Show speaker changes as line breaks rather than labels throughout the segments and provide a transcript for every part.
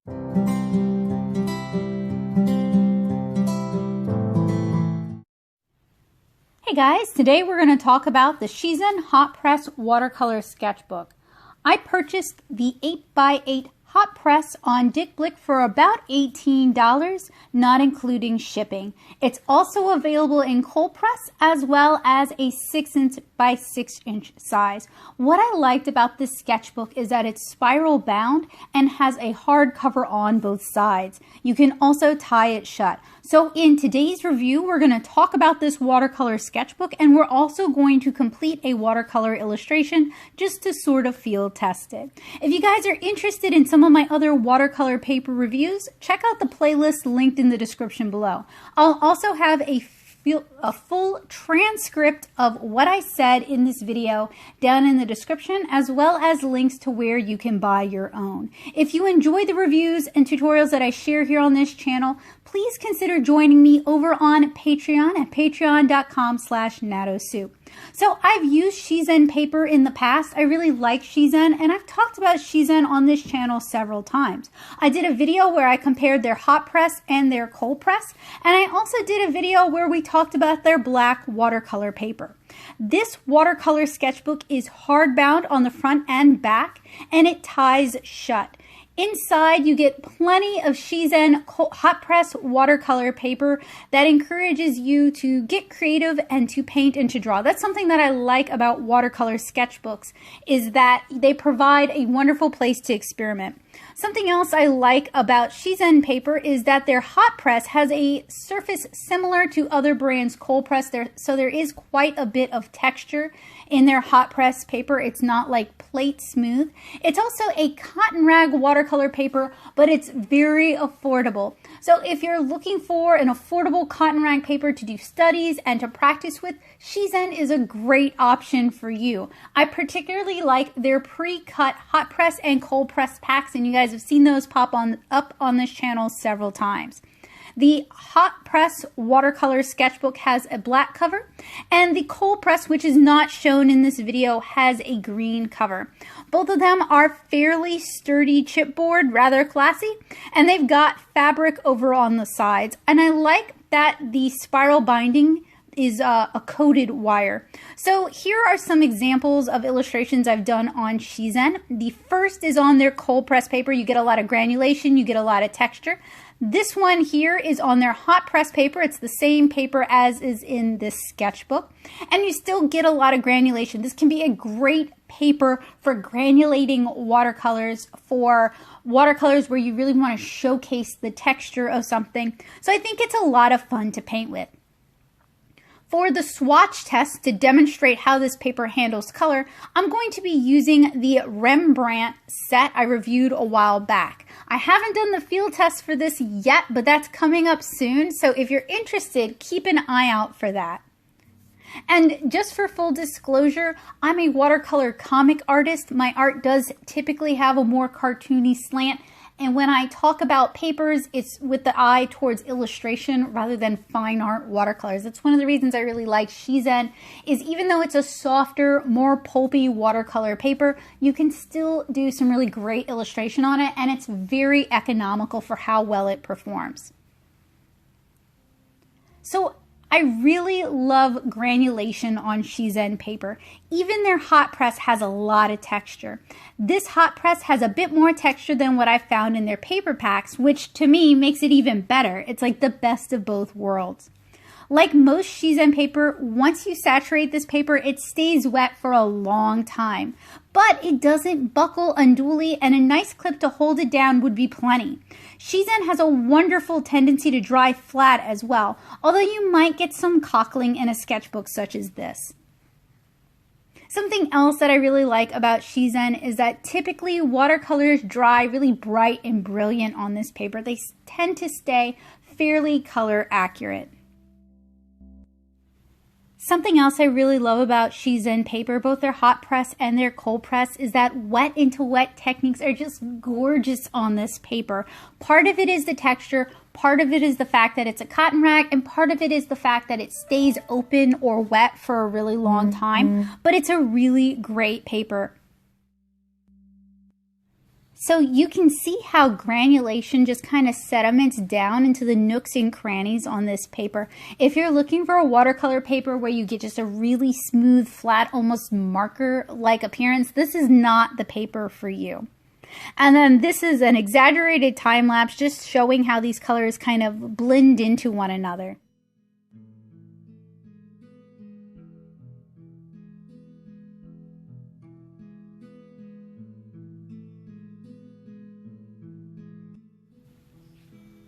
Hey guys, today we're going to talk about the Shizen Hotpress Watercolor Sketchbook. I purchased the 8x8 Hotpress on Dick Blick for about $18, not including shipping. It's also available in cold press as well as a 6" by 6" size. What I liked about this sketchbook is that it's spiral bound and has a hard cover on both sides. You can also tie it shut. So in today's review, we're going to talk about this watercolor sketchbook, and we're also going to complete a watercolor illustration just to sort of field test it. If you guys are interested in some of my other watercolor paper reviews, check out the playlist linked in the description below. I'll also have a full transcript of what I said in this video down in the description, as well as links to where you can buy your own. If you enjoy the reviews and tutorials that I share here on this channel, please consider joining me over on Patreon at patreon.com/natosoup. So I've used Shizen paper in the past. I really like Shizen, and I've talked about Shizen on this channel several times. I did a video where I compared their hot press and their cold press, and I also did a video where we talked about their black watercolor paper. This watercolor sketchbook is hardbound on the front and back, and it ties shut. Inside, you get plenty of Shizen hot press watercolor paper that encourages you to get creative and to paint and to draw. That's something that I like about watercolor sketchbooks, is that they provide a wonderful place to experiment. Something else I like about Shizen paper is that their hot press has a surface similar to other brands' cold press, so there is quite a bit of texture in their hot press paper. It's not like plate smooth. It's also a cotton rag watercolor paper, but it's very affordable. So if you're looking for an affordable cotton rag paper to do studies and to practice with, Shizen is a great option for you. I particularly like their pre-cut hot press and cold press packs, and you guys have seen those pop up on this channel several times. The hot press watercolor sketchbook has a black cover, and the cold press, which is not shown in this video, has a green cover. Both of them are fairly sturdy chipboard, rather classy, and they've got fabric over on the sides. And I like that the spiral binding is a coated wire. So here are some examples of illustrations I've done on Shizen. The first is on their cold press paper. You get a lot of granulation, you get a lot of texture. This one here is on their hot press paper. It's the same paper as is in this sketchbook, and you still get a lot of granulation. This can be a great paper for granulating watercolors, for watercolors where you really want to showcase the texture of something. So I think it's a lot of fun to paint with. For the swatch test to demonstrate how this paper handles color, I'm going to be using the Rembrandt set I reviewed a while back. I haven't done the field test for this yet, but that's coming up soon, so if you're interested, keep an eye out for that. And just for full disclosure, I'm a watercolor comic artist. My art does typically have a more cartoony slant, and when I talk about papers, it's with the eye towards illustration rather than fine art watercolors. That's one of the reasons I really like Shizen, is even though it's a softer, more pulpy watercolor paper, you can still do some really great illustration on it, and it's very economical for how well it performs. So I really love granulation on Shizen paper. Even their hot press has a lot of texture. This hot press has a bit more texture than what I found in their paper packs, which to me makes it even better. It's like the best of both worlds. Like most Shizen paper, once you saturate this paper, it stays wet for a long time. But it doesn't buckle unduly, and a nice clip to hold it down would be plenty. Shizen has a wonderful tendency to dry flat as well, although you might get some cockling in a sketchbook such as this. Something else that I really like about Shizen is that typically watercolors dry really bright and brilliant on this paper. They tend to stay fairly color accurate. Something else I really love about Shizen paper, both their hot press and their cold press, is that wet into wet techniques are just gorgeous on this paper. Part of it is the texture, part of it is the fact that it's a cotton rag, and part of it is the fact that it stays open or wet for a really long time, but it's a really great paper. So you can see how granulation just kind of sediments down into the nooks and crannies on this paper. If you're looking for a watercolor paper where you get just a really smooth, flat, almost marker-like appearance, this is not the paper for you. And then this is an exaggerated time lapse just showing how these colors kind of blend into one another.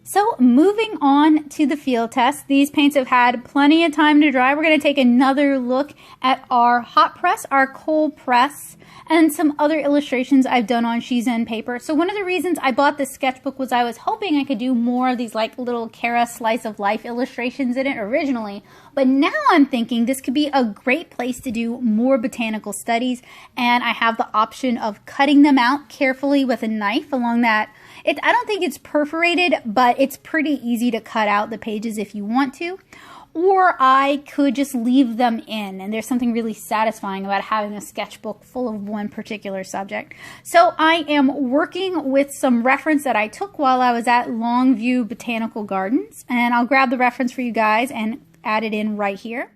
So moving on to the field test, these paints have had plenty of time to dry. We're going to take another look at our hot press, our cold press, and some other illustrations I've done on Shizen paper. So one of the reasons I bought this sketchbook was I was hoping I could do more of these like little Kara slice of life illustrations in it originally. But now I'm thinking this could be a great place to do more botanical studies, and I have the option of cutting them out carefully with a knife along that. I don't think it's perforated, but it's pretty easy to cut out the pages if you want to. Or I could just leave them in, and there's something really satisfying about having a sketchbook full of one particular subject. So I am working with some reference that I took while I was at Longview Botanical Gardens, and I'll grab the reference for you guys and add it in right here.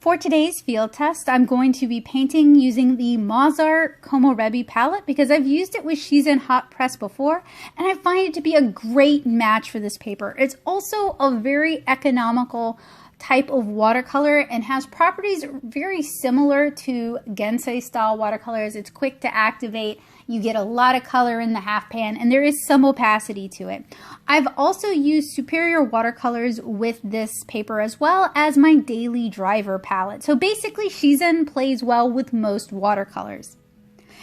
For today's field test, I'm going to be painting using the Mozart Komorebi palette because I've used it with Shizen Hot Press before, and I find it to be a great match for this paper. It's also a very economical type of watercolor and has properties very similar to Gensei style watercolors. It's quick to activate, you get a lot of color in the half pan, and there is some opacity to it. I've also used superior watercolors with this paper as well as my daily driver palette. So basically Shizen plays well with most watercolors.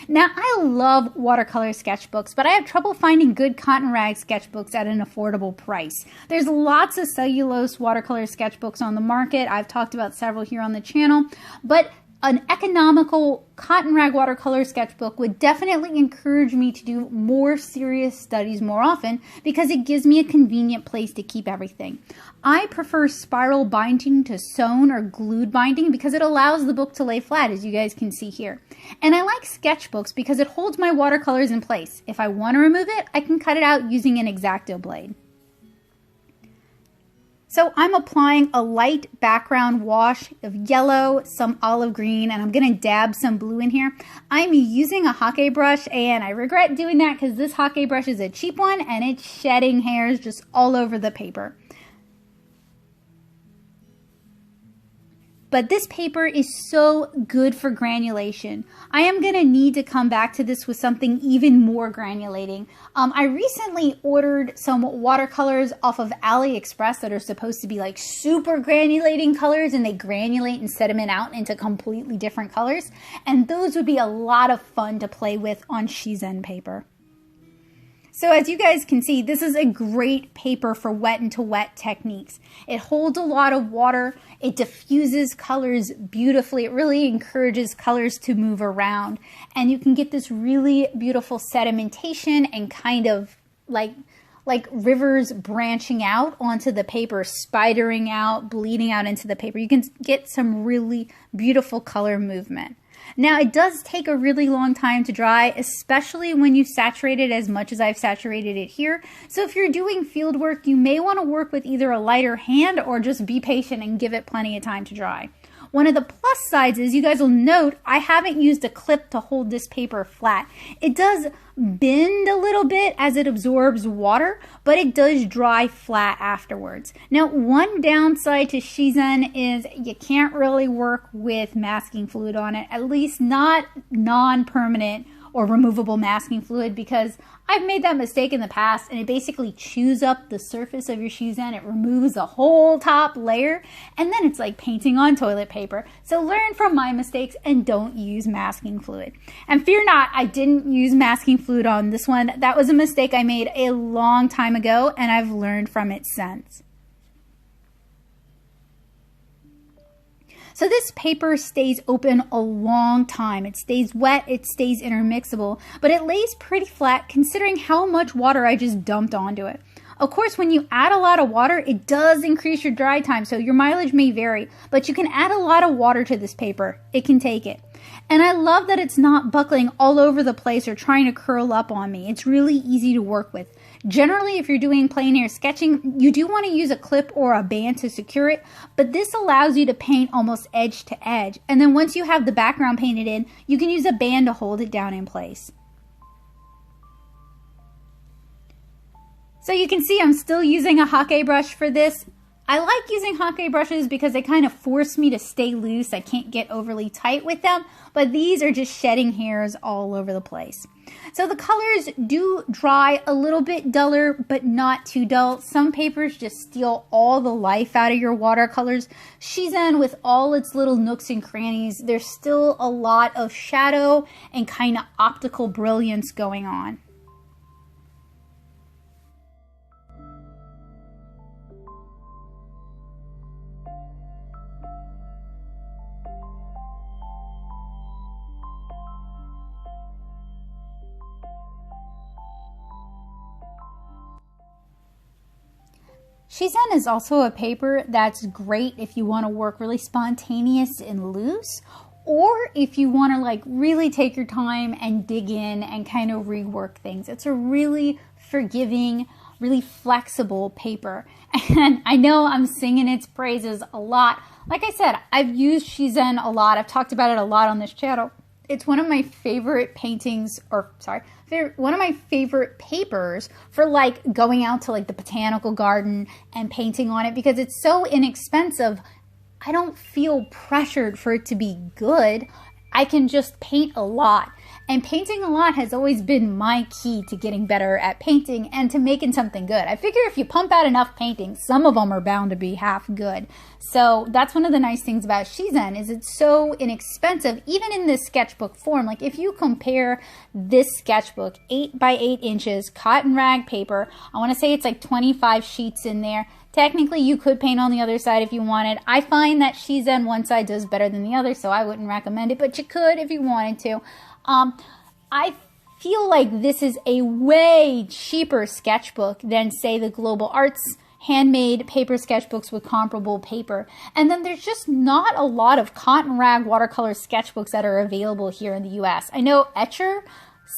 Now, I love watercolor sketchbooks, but I have trouble finding good cotton rag sketchbooks at an affordable price. There's lots of cellulose watercolor sketchbooks on the market. I've talked about several here on the channel, but an economical cotton rag watercolor sketchbook would definitely encourage me to do more serious studies more often because it gives me a convenient place to keep everything. I prefer spiral binding to sewn or glued binding because it allows the book to lay flat, as you guys can see here. And I like sketchbooks because it holds my watercolors in place. If I want to remove it, I can cut it out using an X-Acto blade. So I'm applying a light background wash of yellow, some olive green, and I'm going to dab some blue in here. I'm using a Hake brush, and I regret doing that because this Hake brush is a cheap one, and it's shedding hairs just all over the paper. But this paper is so good for granulation. I am going to need to come back to this with something even more granulating. I recently ordered some watercolors off of AliExpress that are supposed to be like super granulating colors, and they granulate and sediment out into completely different colors. And those would be a lot of fun to play with on Shizen paper. So as you guys can see, this is a great paper for wet into wet techniques. It holds a lot of water, it diffuses colors beautifully, it really encourages colors to move around, and you can get this really beautiful sedimentation and kind of like rivers branching out onto the paper, spidering out, bleeding out into the paper. You can get some really beautiful color movement. Now, it does take a really long time to dry, especially when you saturate it as much as I've saturated it here. So if you're doing field work, you may want to work with either a lighter hand or just be patient and give it plenty of time to dry. One of the plus sides is, you guys will note, I haven't used a clip to hold this paper flat. It does bend a little bit as it absorbs water, but it does dry flat afterwards. Now, one downside to Shizen is you can't really work with masking fluid on it, at least not non-permanent or removable masking fluid, because I've made that mistake in the past, and it basically chews up the surface of your Shizen. It removes the whole top layer, and then it's like painting on toilet paper. So learn from my mistakes and don't use masking fluid. And fear not, I didn't use masking fluid on this one. That was a mistake I made a long time ago, and I've learned from it since. So this paper stays open a long time. It stays wet, it stays intermixable, but it lays pretty flat considering how much water I just dumped onto it. Of course, when you add a lot of water, it does increase your dry time, so your mileage may vary, but you can add a lot of water to this paper. It can take it. And I love that it's not buckling all over the place or trying to curl up on me. It's really easy to work with. Generally, if you're doing plein air sketching, you do want to use a clip or a band to secure it, but this allows you to paint almost edge to edge. And then once you have the background painted in, you can use a band to hold it down in place. So you can see I'm still using a hake brush for this. I like using hake brushes because they kind of force me to stay loose. I can't get overly tight with them, but these are just shedding hairs all over the place. So the colors do dry a little bit duller, but not too dull. Some papers just steal all the life out of your watercolors. Shizen, with all its little nooks and crannies, there's still a lot of shadow and kind of optical brilliance going on. Shizen is also a paper that's great if you want to work really spontaneous and loose, or if you want to like really take your time and dig in and kind of rework things. It's a really forgiving, really flexible paper. And I know I'm singing its praises a lot. Like I said, I've used Shizen a lot. I've talked about it a lot on this channel. It's one of my favorite paintings, or sorry, one of my favorite papers for like going out to like the botanical garden and painting on it because it's so inexpensive. I don't feel pressured for it to be good. I can just paint a lot. And painting a lot has always been my key to getting better at painting and to making something good. I figure if you pump out enough paintings, some of them are bound to be half good. So that's one of the nice things about Shizen is it's so inexpensive, even in this sketchbook form. Like if you compare this sketchbook, 8 by 8 inches, cotton rag paper, I want to say it's like 25 sheets in there. Technically, you could paint on the other side if you wanted. I find that Shizen one side does better than the other, so I wouldn't recommend it, but you could if you wanted to. I feel like this is a way cheaper sketchbook than, say, the Global Arts handmade paper sketchbooks with comparable paper. And then there's just not a lot of cotton rag watercolor sketchbooks that are available here in the US. I know Etcher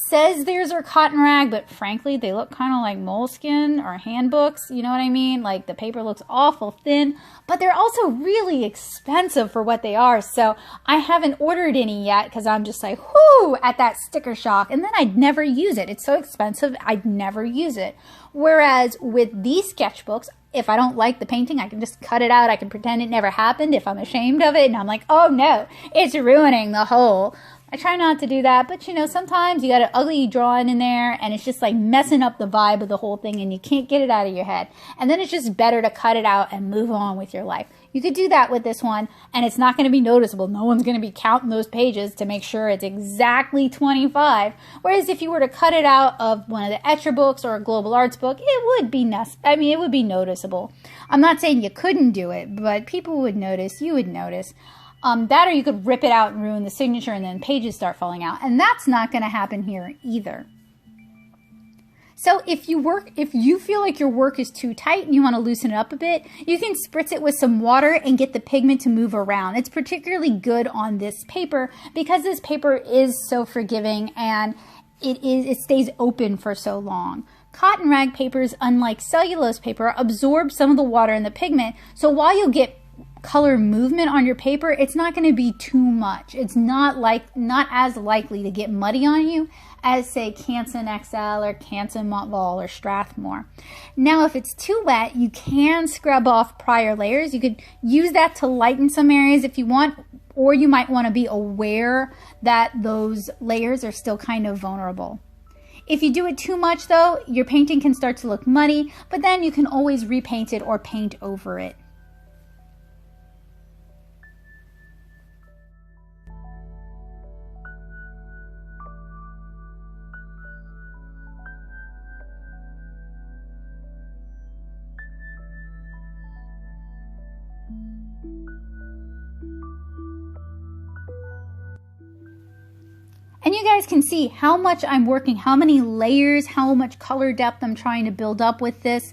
says theirs are cotton rag, but frankly, they look kind of like moleskin or handbooks. You know what I mean? Like the paper looks awful thin, but they're also really expensive for what they are. So I haven't ordered any yet because I'm just like, whoo, at that sticker shock. And then I'd never use it. It's so expensive, I'd never use it. Whereas with these sketchbooks, if I don't like the painting, I can just cut it out. I can pretend it never happened if I'm ashamed of it. And I'm like, oh no, it's ruining the whole. I try not to do that, but you know, sometimes you got an ugly drawing in there and it's just like messing up the vibe of the whole thing and you can't get it out of your head. And then it's just better to cut it out and move on with your life. You could do that with this one and it's not going to be noticeable. No one's going to be counting those pages to make sure it's exactly 25. Whereas if you were to cut it out of one of the Etcher books or a Global Arts book, it would be it would be noticeable. I'm not saying you couldn't do it, but people would notice, you would notice. That or you could rip it out and ruin the signature and then pages start falling out. And that's not going to happen here either. So if you feel like your work is too tight and you want to loosen it up a bit, you can spritz it with some water and get the pigment to move around. It's particularly good on this paper because this paper is so forgiving and it stays open for so long. Cotton rag papers, unlike cellulose paper, absorb some of the water and the pigment. So while you'll get color movement on your paper, it's not going to be too much. It's not as likely to get muddy on you as, say, Canson XL or Canson Montval or Strathmore. Now, if it's too wet, you can scrub off prior layers. You could use that to lighten some areas if you want, or you might want to be aware that those layers are still kind of vulnerable. If you do it too much, though, your painting can start to look muddy, but then you can always repaint it or paint over it. And you guys can see how much I'm working, how many layers, how much color depth I'm trying to build up with this.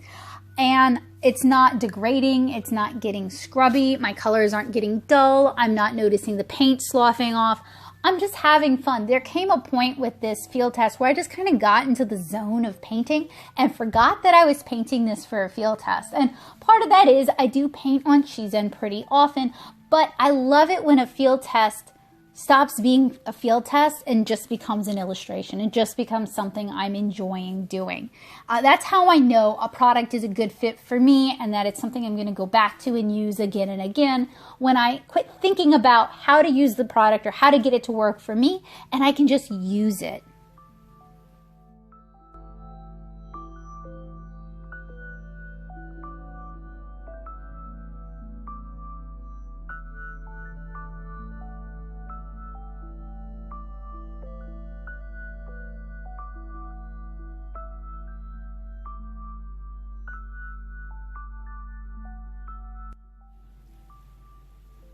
And it's not degrading, it's not getting scrubby, my colors aren't getting dull, I'm not noticing the paint sloughing off. I'm just having fun. There came a point with this field test where I just kind of got into the zone of painting and forgot that I was painting this for a field test. And part of that is I do paint on Shizen pretty often, but I love it when a field test stops being a field test and just becomes an illustration. It just becomes something I'm enjoying doing. That's how I know a product is a good fit for me and that it's something I'm going to go back to and use again and again when I quit thinking about how to use the product or how to get it to work for me, and I can just use it.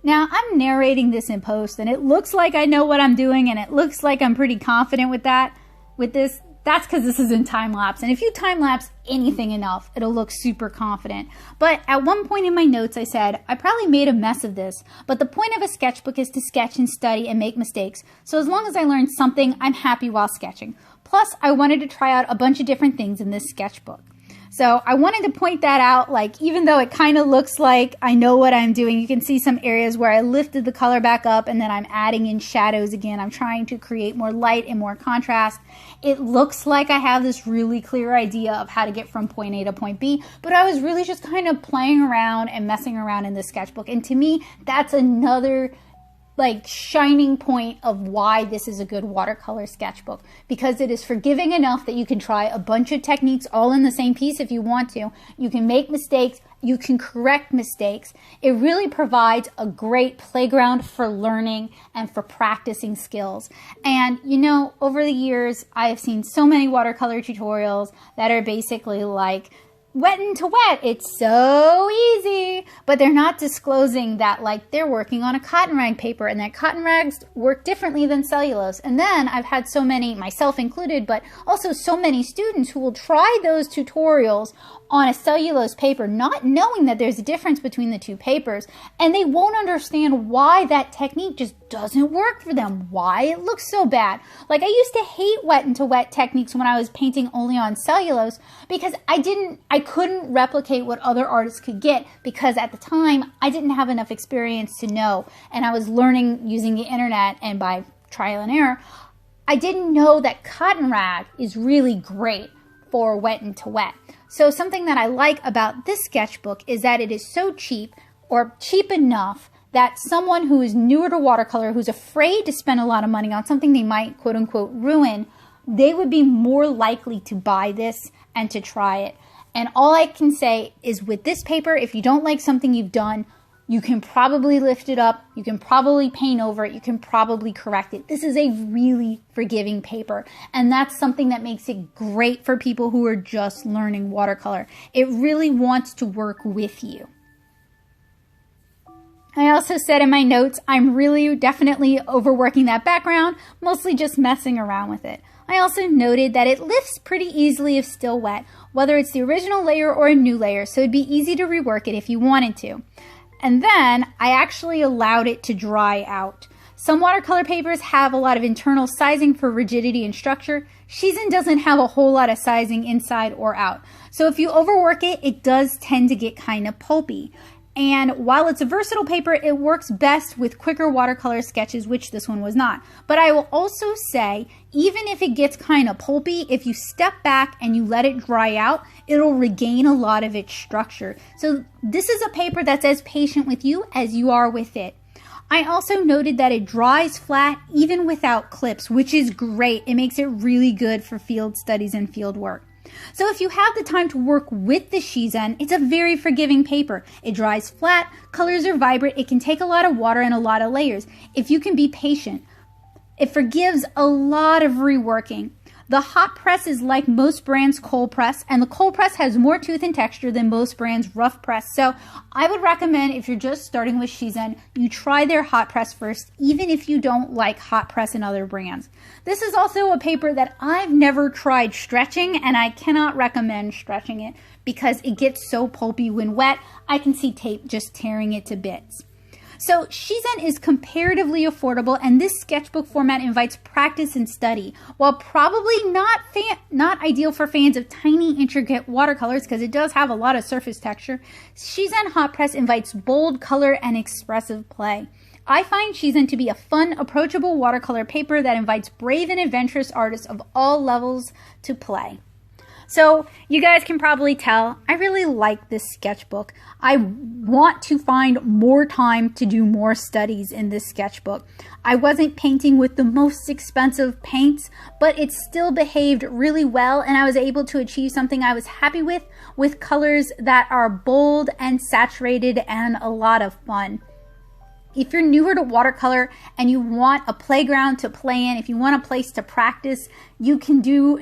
Now, I'm narrating this in post, and it looks like I know what I'm doing, and it looks like I'm pretty confident with this. That's because this is in time-lapse, and if you time-lapse anything enough, it'll look super confident. But at one point in my notes, I said, I probably made a mess of this, but the point of a sketchbook is to sketch and study and make mistakes. So as long as I learn something, I'm happy while sketching. Plus, I wanted to try out a bunch of different things in this sketchbook. So I wanted to point that out, like even though it kind of looks like I know what I'm doing, you can see some areas where I lifted the color back up and then I'm adding in shadows again. I'm trying to create more light and more contrast. It looks like I have this really clear idea of how to get from point A to point B, but I was really just kind of playing around and messing around in this sketchbook. And to me, that's another like shining point of why this is a good watercolor sketchbook, because it is forgiving enough that you can try a bunch of techniques all in the same piece if you want to. You can make mistakes, you can correct mistakes. It really provides a great playground for learning and for practicing skills. And you know, over the years, I have seen so many watercolor tutorials that are basically like, wet into wet, it's so easy, but they're not disclosing that like they're working on a cotton rag paper and that cotton rags work differently than cellulose. And then I've had so many, myself included, but also so many students who will try those tutorials on a cellulose paper, not knowing that there's a difference between the two papers, and they won't understand why that technique just doesn't work for them, why it looks so bad. Like I used to hate wet into wet techniques when I was painting only on cellulose because I couldn't replicate what other artists could get, because at the time I didn't have enough experience to know, and I was learning using the internet and by trial and error. I didn't know that cotton rag is really great for wet into wet. So something that I like about this sketchbook is that it is so cheap, or cheap enough that someone who is newer to watercolor, who's afraid to spend a lot of money on something they might quote unquote ruin, they would be more likely to buy this and to try it. And all I can say is with this paper, if you don't like something you've done, you can probably lift it up, you can probably paint over it, you can probably correct it. This is a really forgiving paper, and that's something that makes it great for people who are just learning watercolor. It really wants to work with you. I also said in my notes, I'm really definitely overworking that background, mostly just messing around with it. I also noted that it lifts pretty easily if still wet, whether it's the original layer or a new layer, so it'd be easy to rework it if you wanted to. And then I actually allowed it to dry out. Some watercolor papers have a lot of internal sizing for rigidity and structure. Shizen doesn't have a whole lot of sizing inside or out. So if you overwork it, it does tend to get kind of pulpy. And while it's a versatile paper, it works best with quicker watercolor sketches, which this one was not. But I will also say, even if it gets kind of pulpy, if you step back and you let it dry out, it'll regain a lot of its structure. So this is a paper that's as patient with you as you are with it. I also noted that it dries flat even without clips, which is great. It makes it really good for field studies and field work. So if you have the time to work with the Shizen, it's a very forgiving paper. It dries flat, colors are vibrant, it can take a lot of water and a lot of layers. If you can be patient, it forgives a lot of reworking. The Hotpress is like most brands' cold press, and the cold press has more tooth and texture than most brands' rough press. So I would recommend, if you're just starting with Shizen, you try their hot press first, even if you don't like hot press in other brands. This is also a paper that I've never tried stretching, and I cannot recommend stretching it because it gets so pulpy when wet. I can see tape just tearing it to bits. So Shizen is comparatively affordable, and this sketchbook format invites practice and study. While probably not ideal for fans of tiny, intricate watercolors because it does have a lot of surface texture, Shizen Hot Press invites bold color and expressive play. I find Shizen to be a fun, approachable watercolor paper that invites brave and adventurous artists of all levels to play. So you guys can probably tell I really like this sketchbook. I want to find more time to do more studies in this sketchbook. I wasn't painting with the most expensive paints, but it still behaved really well, and I was able to achieve something I was happy with colors that are bold and saturated and a lot of fun. If you're newer to watercolor and you want a playground to play in, if you want a place to practice, you can do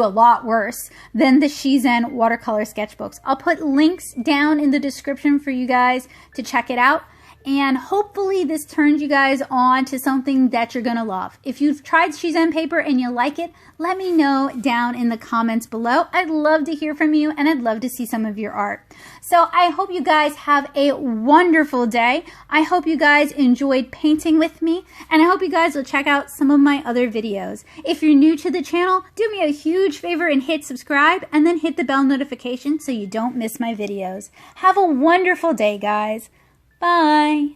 a lot worse than the Shizen watercolor sketchbooks. I'll put links down in the description for you guys to check it out. And hopefully this turns you guys on to something that you're gonna love. If you've tried Shizen paper and you like it, let me know down in the comments below. I'd love to hear from you, and I'd love to see some of your art. So I hope you guys have a wonderful day. I hope you guys enjoyed painting with me, and I hope you guys will check out some of my other videos. If you're new to the channel, do me a huge favor and hit subscribe, and then hit the bell notification so you don't miss my videos. Have a wonderful day, guys. Bye.